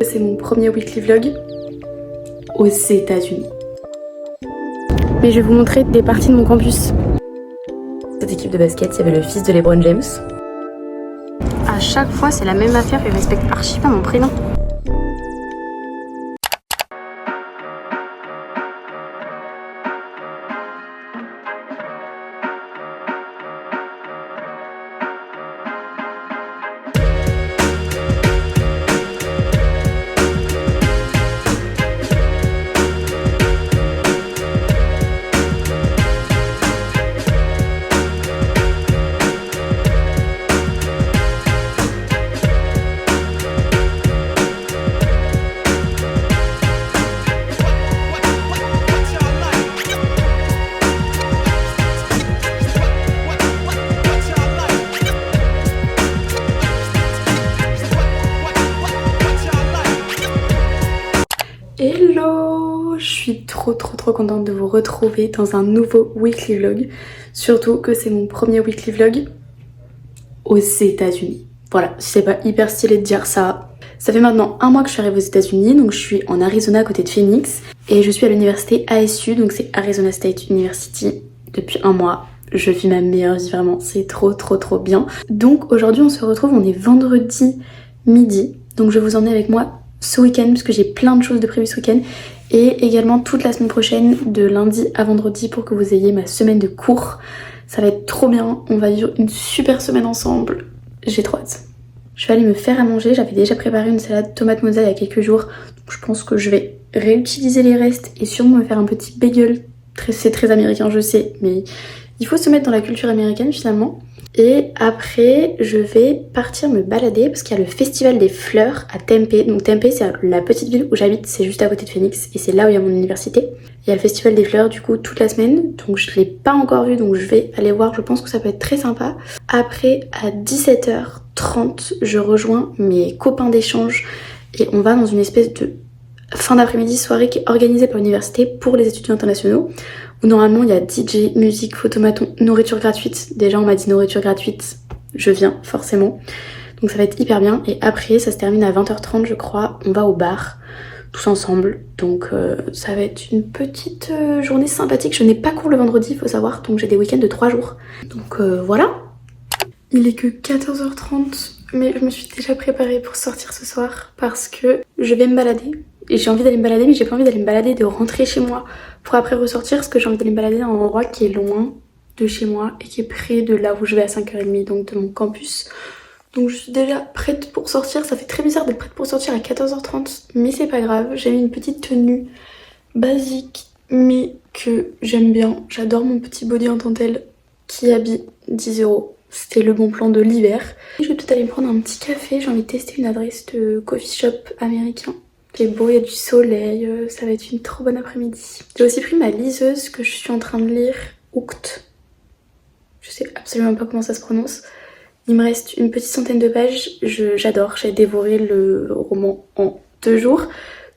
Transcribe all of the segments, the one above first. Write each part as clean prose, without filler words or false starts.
C'est mon premier weekly vlog aux États-Unis. Mais je vais vous montrer des parties de mon campus. Cette équipe de basket, il y avait le fils de LeBron James. À chaque fois, c'est la même affaire, il respecte archi pas mon prénom. Hello, je suis trop contente de vous retrouver dans un nouveau weekly vlog. Surtout que c'est mon premier weekly vlog aux États-Unis. Voilà, c'est pas hyper stylé de dire ça. Ça fait maintenant un mois que je suis arrivée aux États-Unis, donc je suis en Arizona à côté de Phoenix. Et je suis à l'université ASU, donc c'est Arizona State University, depuis un mois. Je vis ma meilleure vie, vraiment, c'est trop bien. Donc aujourd'hui on se retrouve, on est vendredi midi, donc je vais vous emmener avec moi ce week-end parce que j'ai plein de choses de prévues ce week-end et également toute la semaine prochaine de lundi à vendredi pour que vous ayez ma semaine de cours. Ça va être trop bien, on va vivre une super semaine ensemble, j'ai trop hâte. Je vais aller me faire à manger, j'avais déjà préparé une salade tomate mozza il y a quelques jours, donc je pense que je vais réutiliser les restes et sûrement me faire un petit bagel. C'est très américain je sais, mais il faut se mettre dans la culture américaine finalement. Et après, je vais partir me balader parce qu'il y a le festival des fleurs à Tempe. Donc Tempe, c'est la petite ville où j'habite, c'est juste à côté de Phoenix et c'est là où il y a mon université. Il y a le festival des fleurs du coup toute la semaine, donc je l'ai pas encore vu, donc je vais aller voir, je pense que ça peut être très sympa. Après, à 17h30, je rejoins mes copains d'échange et on va dans une espèce de fin d'après-midi soirée qui est organisée par l'université pour les étudiants internationaux. Où normalement il y a DJ, musique, photomaton, nourriture gratuite. Déjà on m'a dit nourriture gratuite, je viens forcément. Donc ça va être hyper bien. Et après ça se termine à 20h30 je crois, on va au bar tous ensemble. Donc ça va être une petite journée sympathique. Je n'ai pas cours le vendredi il faut savoir, donc j'ai des week-ends de 3 jours. Donc voilà. Il est que 14h30 mais je me suis déjà préparée pour sortir ce soir parce que je vais me balader. Et j'ai envie d'aller me balader mais j'ai pas envie d'aller me balader, de rentrer chez moi pour après ressortir parce que j'ai envie d'aller me balader dans un endroit qui est loin de chez moi et qui est près de là où je vais à 5h30, donc de mon campus. Donc je suis déjà prête pour sortir, ça fait très bizarre d'être prête pour sortir à 14h30 mais c'est pas grave, j'ai mis une petite tenue basique mais que j'aime bien. J'adore mon petit body en dentelle qui habille 10€. C'était le bon plan de l'hiver. Je vais peut-être aller me prendre un petit café, j'ai envie de tester une adresse de coffee shop américain. C'est beau, il y a du soleil, ça va être une trop bonne après-midi. J'ai aussi pris ma liseuse que je suis en train de lire, Hooked. Je sais absolument pas comment ça se prononce. Il me reste une petite centaine de pages, j'adore, j'ai dévoré le roman en 2 jours.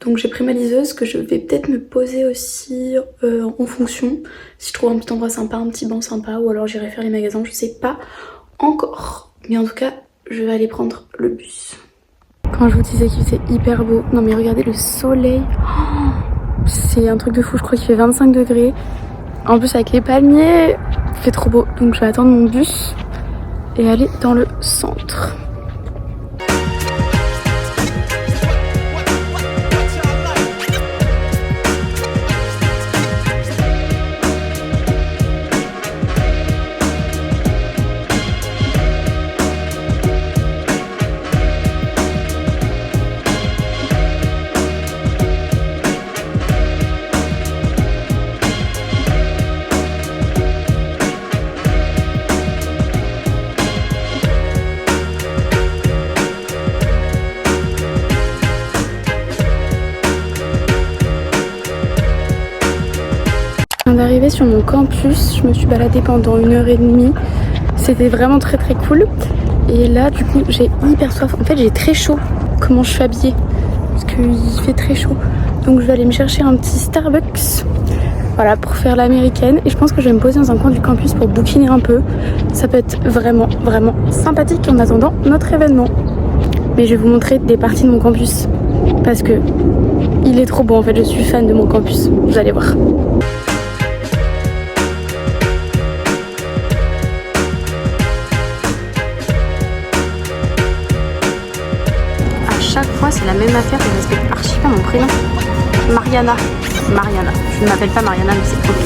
Donc j'ai pris ma liseuse que je vais peut-être me poser aussi en fonction. Si je trouve un petit endroit sympa, un petit banc sympa, ou alors j'irai faire les magasins, je sais pas encore. Mais en tout cas, je vais aller prendre le bus. Quand je vous disais qu'il faisait hyper beau, non mais regardez le soleil, oh, c'est un truc de fou, je crois qu'il fait 25 degrés. En plus avec les palmiers, il fait trop beau, donc je vais attendre mon bus et aller dans le centre. D'arriver sur mon campus, je me suis baladée pendant 1h30, c'était vraiment très cool. Et là du coup j'ai hyper soif, en fait j'ai très chaud. Comment je suis habillée parce qu'il fait très chaud, donc je vais aller me chercher un petit Starbucks, voilà, pour faire l'américaine. Et je pense que je vais me poser dans un coin du campus pour bouquiner un peu, ça peut être vraiment sympathique en attendant notre événement. Mais je vais vous montrer des parties de mon campus parce que il est trop beau en fait, je suis fan de mon campus, vous allez voir. À chaque fois c'est la même affaire, je respecte archi pas mon prénom. Mariana. Je ne m'appelle pas Mariana mais c'est ok.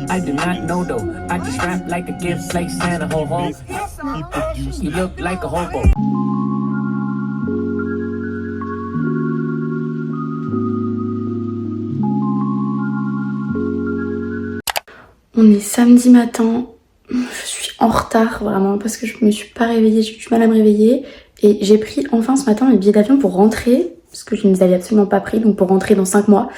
I do not know though. I just rap like a gift, like Santa ho ho. You look like a hobo. On est samedi matin, je suis en retard vraiment parce que je me suis pas réveillée, j'ai eu du mal à me réveiller et j'ai pris enfin ce matin mes billets d'avion pour rentrer parce que je ne les avais absolument pas pris, donc pour rentrer dans 5 mois.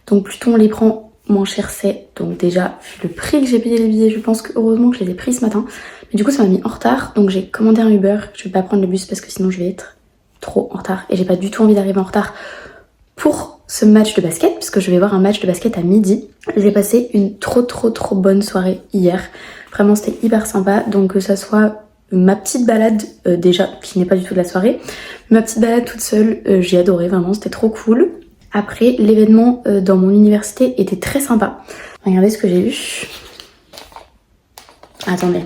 Donc plus tôt on les prend, moins cher c'est. Donc déjà, vu le prix que j'ai payé les billets, je pense que heureusement que je les ai pris ce matin. Mais du coup ça m'a mis en retard, donc j'ai commandé un Uber. Je vais pas prendre le bus parce que sinon je vais être trop en retard et j'ai pas du tout envie d'arriver en retard pour ce match de basket, parce que je vais voir un match de basket à midi. J'ai passé une trop bonne soirée hier. Vraiment c'était hyper sympa, donc que ça soit ma petite balade, déjà qui n'est pas du tout de la soirée, ma petite balade toute seule, j'ai adoré, vraiment c'était trop cool. Après l'événement dans mon université était très sympa. Regardez ce que j'ai eu. Attendez.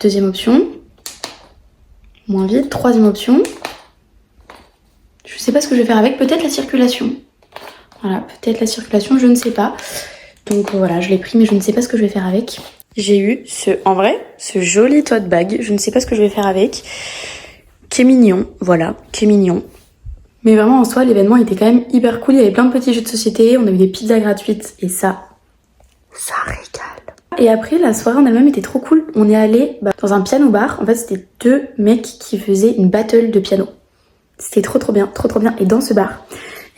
Deuxième option. Moins vide. Troisième option. Je sais pas ce que je vais faire avec, peut-être la circulation. Voilà, peut-être la circulation, je ne sais pas. Donc voilà, je l'ai pris mais je ne sais pas ce que je vais faire avec. J'ai eu ce joli tote bag, je ne sais pas ce que je vais faire avec. Qui est mignon, voilà, qui est mignon. Mais vraiment en soi, l'événement était quand même hyper cool, il y avait plein de petits jeux de société, on a eu des pizzas gratuites et ça régale. Et après, la soirée en elle-même était trop cool. On est allé dans un piano bar, en fait c'était 2 mecs qui faisaient une battle de piano. C'était trop bien. Et dans ce bar,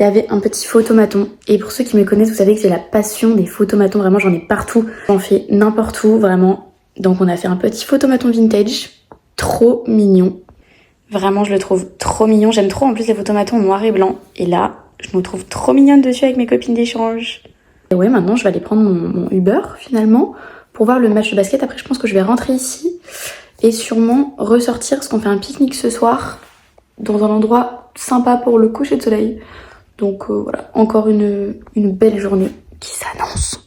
il y avait un petit photomaton. Et pour ceux qui me connaissent, vous savez que j'ai la passion des photomatons. Vraiment, j'en ai partout. J'en fais n'importe où, vraiment. Donc on a fait un petit photomaton vintage. Trop mignon. Vraiment, je le trouve trop mignon. J'aime trop en plus les photomatons noir et blanc. Et là, je me trouve trop mignonne dessus avec mes copines d'échange. Et ouais, maintenant, je vais aller prendre mon Uber, finalement, pour voir le match de basket. Après, je pense que je vais rentrer ici et sûrement ressortir, parce qu'on fait un pique-nique ce soir dans un endroit sympa pour le coucher de soleil. Donc voilà, encore une belle journée qui s'annonce.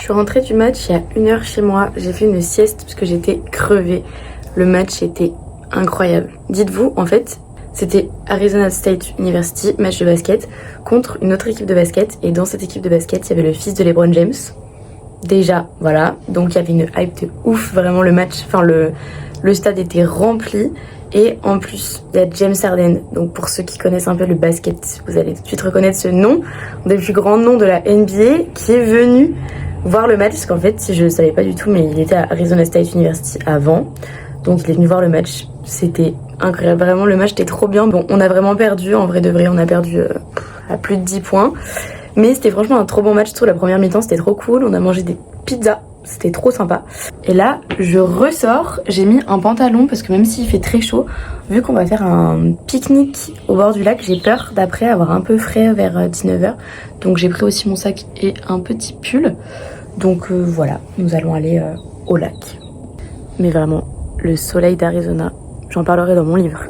Je suis rentrée du match il y a 1 heure chez moi. J'ai fait une sieste parce que j'étais crevée. Le match était incroyable. Dites-vous, en fait, c'était Arizona State University, match de basket, contre une autre équipe de basket. Et dans cette équipe de basket, il y avait le fils de LeBron James. Déjà, voilà. Donc il y avait une hype de ouf. Vraiment, le match, enfin le stade était rempli. Et en plus, il y a James Harden. Donc pour ceux qui connaissent un peu le basket, vous allez tout de suite reconnaître ce nom. Un des plus grands noms de la NBA qui est venu voir le match, parce qu'en fait, je ne savais pas du tout, mais il était à Arizona State University avant. Donc il est venu voir le match. C'était incroyable. Vraiment, le match était trop bien. Bon, on a vraiment perdu. En vrai de vrai, on a perdu à plus de 10 points. Mais c'était franchement un trop bon match, tout la première mi-temps, c'était trop cool. On a mangé des pizzas, c'était trop sympa. Et là, je ressors, j'ai mis un pantalon parce que même s'il fait très chaud, vu qu'on va faire un pique-nique au bord du lac, j'ai peur d'après avoir un peu frais vers 19h. Donc j'ai pris aussi mon sac et un petit pull. Donc voilà, nous allons aller au lac. Mais vraiment, le soleil d'Arizona, j'en parlerai dans mon livre.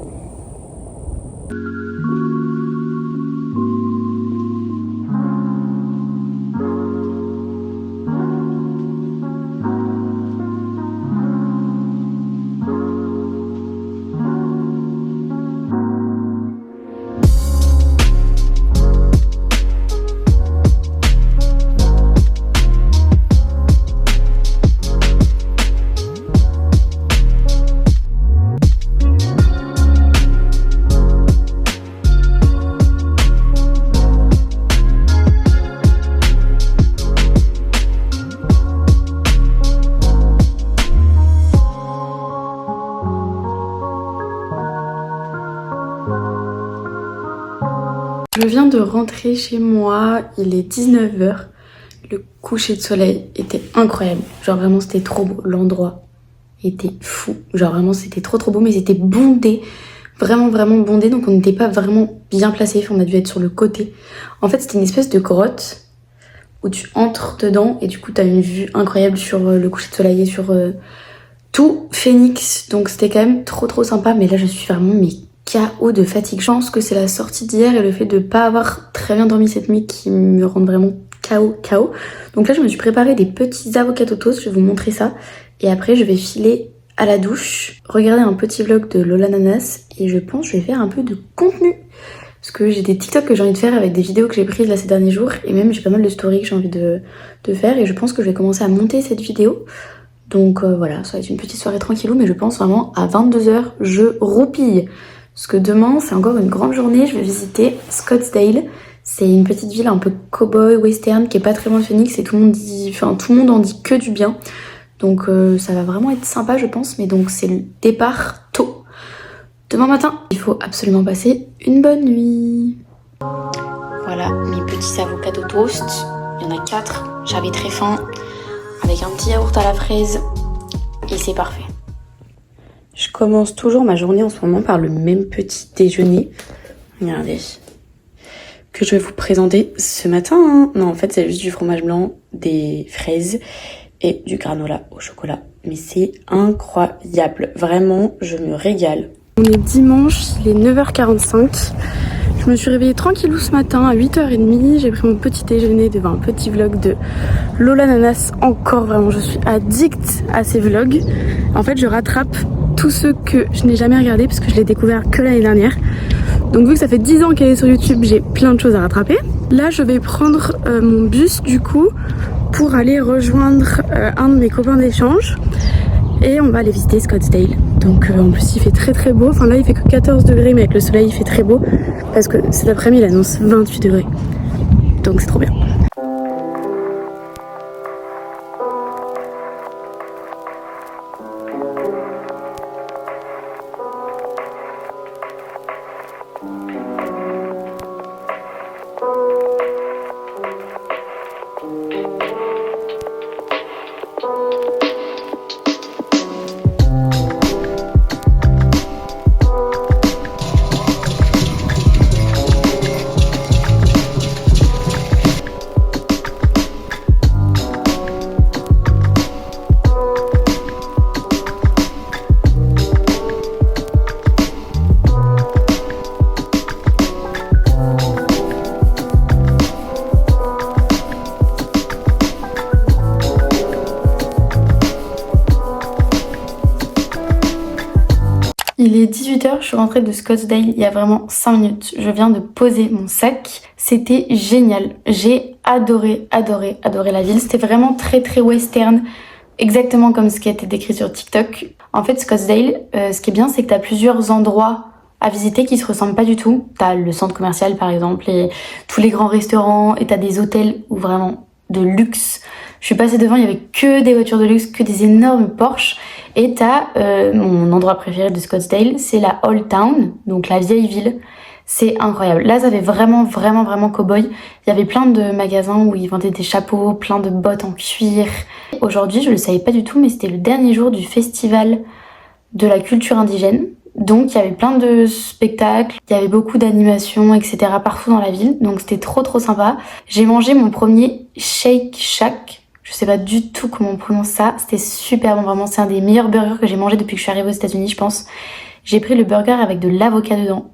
Je viens de rentrer chez moi, il est 19h. Le coucher de soleil était incroyable. Genre vraiment c'était trop beau. L'endroit était fou. Genre vraiment c'était trop beau, mais c'était bondé. Vraiment bondé, donc on n'était pas vraiment bien placé. On a dû être sur le côté. En fait c'était une espèce de grotte où tu entres dedans et du coup t'as une vue incroyable sur le coucher de soleil et sur tout Phoenix. Donc c'était quand même trop sympa, mais là je suis vraiment KO de fatigue. Je pense que c'est la sortie d'hier et le fait de pas avoir très bien dormi cette nuit qui me rendent vraiment KO. Donc là je me suis préparé des petits avocats au toast, je vais vous montrer ça. Et après je vais filer à la douche, regarder un petit vlog de Lola Nanas et je pense que je vais faire un peu de contenu. Parce que j'ai des TikTok que j'ai envie de faire avec des vidéos que j'ai prises là ces derniers jours et même j'ai pas mal de stories que j'ai envie de faire et je pense que je vais commencer à monter cette vidéo. Donc voilà, ça va être une petite soirée tranquillou, mais je pense vraiment à 22h je roupille. Parce que demain, c'est encore une grande journée, je vais visiter Scottsdale. C'est une petite ville un peu cowboy, western, qui est pas très loin de Phoenix et tout le monde en dit que du bien. Donc ça va vraiment être sympa, je pense. Mais donc c'est le départ tôt. Demain matin, il faut absolument passer une bonne nuit. Voilà mes petits avocats au toast. Il y en a 4. J'avais très faim. Avec un petit yaourt à la fraise. Et c'est parfait. Je commence toujours ma journée en ce moment par le même petit déjeuner. Regardez. Que je vais vous présenter ce matin. Hein. Non, en fait, c'est juste du fromage blanc, des fraises et du granola au chocolat. Mais c'est incroyable. Vraiment, je me régale. On est dimanche, il est 9h45. Je me suis réveillée tranquillou ce matin à 8h30. J'ai pris mon petit déjeuner devant un petit vlog de Lola Nanas. Encore, vraiment, je suis addict à ces vlogs. En fait, je rattrape tous ceux que je n'ai jamais regardés parce que je l'ai découvert que l'année dernière. Donc vu que ça fait 10 ans qu'elle est sur YouTube, j'ai plein de choses à rattraper. Là je vais prendre mon bus du coup pour aller rejoindre un de mes copains d'échange et on va aller visiter Scottsdale. Donc en plus il fait très beau, enfin là il fait que 14 degrés mais avec le soleil il fait très beau parce que cet après-midi il annonce 28 degrés. Donc c'est trop bien. Il est 18h, je suis rentrée de Scottsdale il y a vraiment 5 minutes. Je viens de poser mon sac. C'était génial. J'ai adoré la ville. C'était vraiment très western. Exactement comme ce qui a été décrit sur TikTok. En fait, Scottsdale, ce qui est bien, c'est que tu as plusieurs endroits à visiter qui se ressemblent pas du tout. T'as le centre commercial par exemple et tous les grands restaurants et t'as des hôtels où vraiment de luxe. Je suis passée devant, il y avait que des voitures de luxe, que des énormes Porsche. Et t'as mon endroit préféré de Scottsdale, c'est la Old Town, donc la vieille ville. C'est incroyable. Là, ça fait vraiment cow-boy. Il y avait plein de magasins où ils vendaient des chapeaux, plein de bottes en cuir. Aujourd'hui, je le savais pas du tout, mais c'était le dernier jour du festival de la culture indigène. Donc, il y avait plein de spectacles, il y avait beaucoup d'animations, etc. partout dans la ville. Donc, c'était trop sympa. J'ai mangé mon premier Shake Shack. Je sais pas du tout comment on prononce ça. C'était super bon, vraiment. C'est un des meilleurs burgers que j'ai mangé depuis que je suis arrivée aux États-Unis, je pense. J'ai pris le burger avec de l'avocat dedans.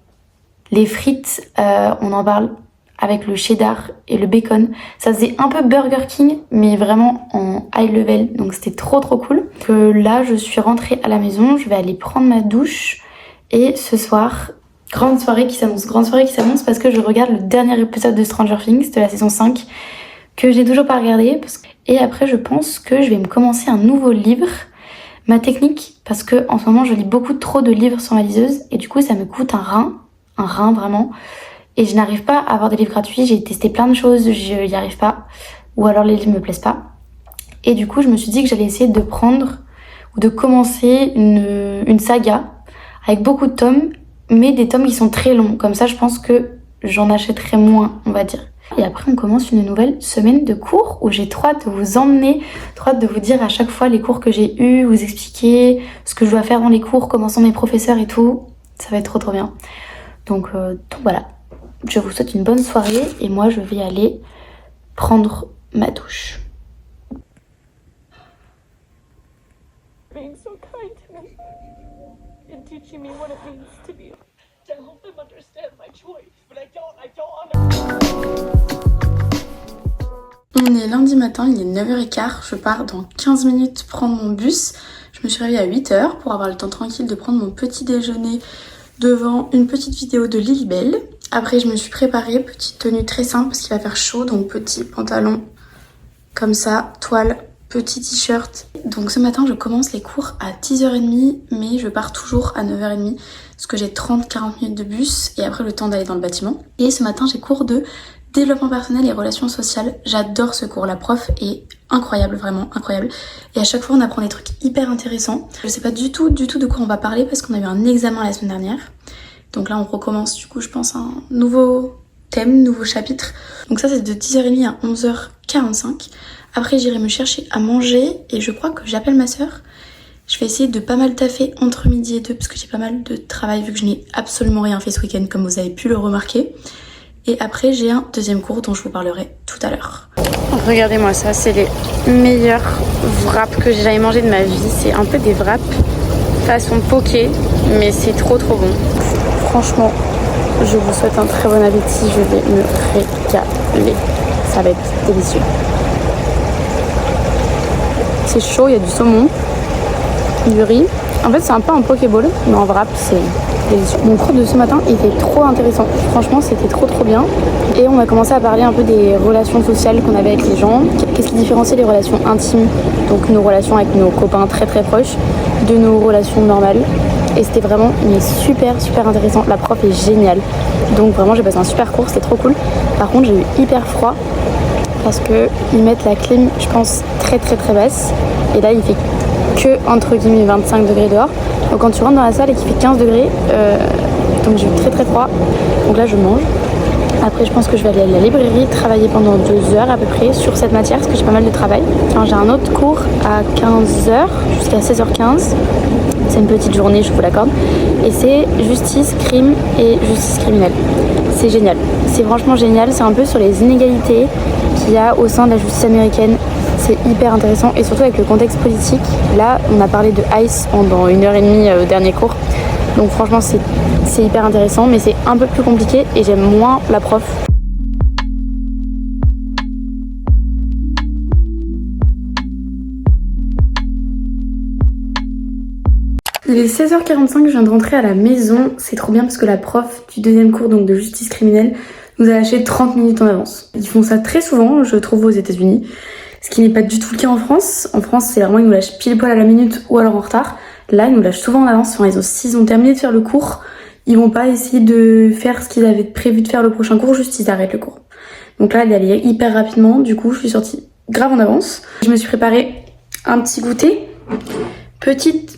Les frites, on en parle avec le cheddar et le bacon. Ça faisait un peu Burger King, mais vraiment en high level. Donc c'était trop cool. Là, je suis rentrée à la maison. Je vais aller prendre ma douche. Et ce soir, grande soirée qui s'annonce parce que je regarde le dernier épisode de Stranger Things de la saison 5 que j'ai toujours pas regardé. Et après, je pense que je vais me commencer un nouveau livre. Ma technique, parce que en ce moment, je lis beaucoup trop de livres sur ma liseuse. Et du coup, ça me coûte un rein vraiment. Et je n'arrive pas à avoir des livres gratuits. J'ai testé plein de choses, je n'y arrive pas. Ou alors les livres me plaisent pas. Et du coup, je me suis dit que j'allais essayer de prendre ou de commencer une saga avec beaucoup de tomes, mais des tomes qui sont très longs. Comme ça, je pense que j'en achèterai moins, on va dire. Et après, on commence une nouvelle semaine de cours où j'ai trop hâte de vous emmener, trop hâte de vous dire à chaque fois les cours que j'ai eus, vous expliquer ce que je dois faire dans les cours, comment sont mes professeurs et tout. Ça va être trop bien. Donc voilà, je vous souhaite une bonne soirée et moi je vais aller prendre ma douche. Being so kind to me and teaching me what it means to be to help them understand my choice. But I don't On est lundi matin, il est 9h15, je pars dans 15 minutes prendre mon bus. Je me suis réveillée à 8h pour avoir le temps tranquille de prendre mon petit déjeuner devant une petite vidéo de Lilibelle. Après, je me suis préparée, petite tenue très simple parce qu'il va faire chaud, donc petit pantalon comme ça, toile, petit t-shirt. Donc ce matin, je commence les cours à 10h30, mais je pars toujours à 9h30 parce que j'ai 30-40 minutes de bus et après le temps d'aller dans le bâtiment. Et ce matin, j'ai cours de développement personnel et relations sociales. J'adore ce cours, la prof est incroyable, vraiment incroyable. Et à chaque fois on apprend des trucs hyper intéressants. Je sais pas du tout de quoi on va parler parce qu'on a eu un examen la semaine dernière. Donc là on recommence du coup je pense un nouveau thème, nouveau chapitre. Donc ça c'est de 10h30 à 11h45. Après j'irai me chercher à manger et je crois que j'appelle ma soeur. Je vais essayer de pas mal taffer entre midi et 2 parce que j'ai pas mal de travail vu que je n'ai absolument rien fait ce week-end comme vous avez pu le remarquer. Et après, j'ai un deuxième cours dont je vous parlerai tout à l'heure. Regardez-moi ça, c'est les meilleurs wraps que j'ai jamais mangé de ma vie. C'est un peu des wraps façon poké, mais c'est trop bon. Franchement, je vous souhaite un très bon appétit. Je vais me régaler. Ça va être délicieux. C'est chaud, il y a du saumon, du riz. En fait, c'est un peu un pokéball, mais en wrap, c'est délicieux. Mon cours de ce matin était trop intéressant. Franchement, c'était trop bien. Et on a commencé à parler un peu des relations sociales qu'on avait avec les gens. Qu'est-ce qui différencie les relations intimes, donc nos relations avec nos copains très proches, de nos relations normales. Et c'était vraiment super intéressant. La prof est géniale. Donc vraiment, j'ai passé un super cours, c'était trop cool. Par contre, j'ai eu hyper froid parce qu'ils mettent la clim, je pense, très basse. Et là, il fait que entre guillemets 25 degrés dehors. Donc quand tu rentres dans la salle et qu'il fait 15 degrés, donc j'ai eu très froid. Donc là je mange. Après je pense que je vais aller à la librairie, travailler pendant 2 heures à peu près sur cette matière parce que j'ai pas mal de travail. Enfin, j'ai un autre cours à 15h jusqu'à 16h15. C'est une petite journée, je vous l'accorde. Et c'est justice, crime et justice criminelle. C'est génial. C'est franchement génial. C'est un peu sur les inégalités qu'il y a au sein de la justice américaine. C'est hyper intéressant et surtout avec le contexte politique. Là, on a parlé de ICE pendant 1h30 au dernier cours. Donc franchement, c'est hyper intéressant, mais c'est un peu plus compliqué et j'aime moins la prof. Il est 16h45, je viens de rentrer à la maison. C'est trop bien parce que la prof du deuxième cours donc de justice criminelle nous a lâché 30 minutes en avance. Ils font ça très souvent, je trouve, aux États-Unis. Ce qui n'est pas du tout le cas en France. En France, c'est vraiment ils nous lâchent pile poil à la minute ou alors en retard. Là, ils nous lâchent souvent en avance. Enfin, s'ils ont terminé de faire le cours, ils vont pas essayer de faire ce qu'ils avaient prévu de faire le prochain cours, juste ils arrêtent le cours. Donc là, elle est allée hyper rapidement. Du coup, je suis sortie grave en avance. Je me suis préparé un petit goûter. Petite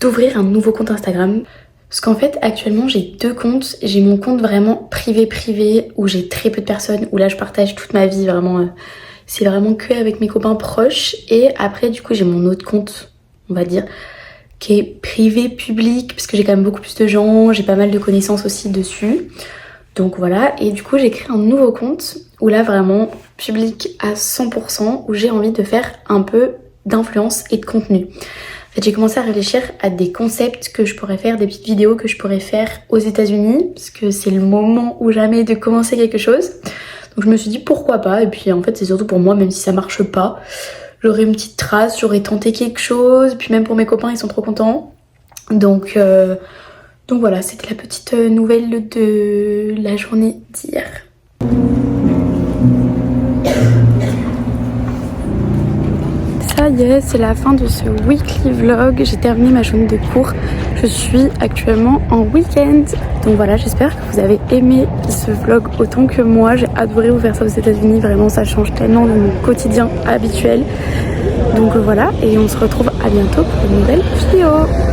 d'ouvrir un nouveau compte Instagram. Parce qu'en fait actuellement j'ai 2 comptes. J'ai mon compte vraiment privé où j'ai très peu de personnes, où là je partage toute ma vie vraiment. C'est vraiment que avec mes copains proches. Et après du coup j'ai mon autre compte, on va dire, qui est privé public, parce que j'ai quand même beaucoup plus de gens, j'ai pas mal de connaissances aussi dessus. Donc voilà, et du coup j'ai créé un nouveau compte où là vraiment public à 100%, où j'ai envie de faire un peu d'influence et de contenu. En fait j'ai commencé à réfléchir à des concepts que je pourrais faire, des petites vidéos que je pourrais faire aux États-Unis, parce que c'est le moment ou jamais de commencer quelque chose. Donc je me suis dit pourquoi pas, et puis en fait c'est surtout pour moi, même si ça marche pas, j'aurais une petite trace, j'aurais tenté quelque chose, puis même pour mes copains ils sont trop contents. Donc voilà, c'était la petite nouvelle de la journée d'hier. Ça y est, c'est la fin de ce weekly vlog. J'ai terminé ma journée de cours. Je suis actuellement en week-end. Donc voilà, j'espère que vous avez aimé ce vlog autant que moi. J'ai adoré vous faire ça aux États-Unis. Vraiment, ça change tellement de mon quotidien habituel. Donc voilà, et on se retrouve à bientôt pour une nouvelle vidéo.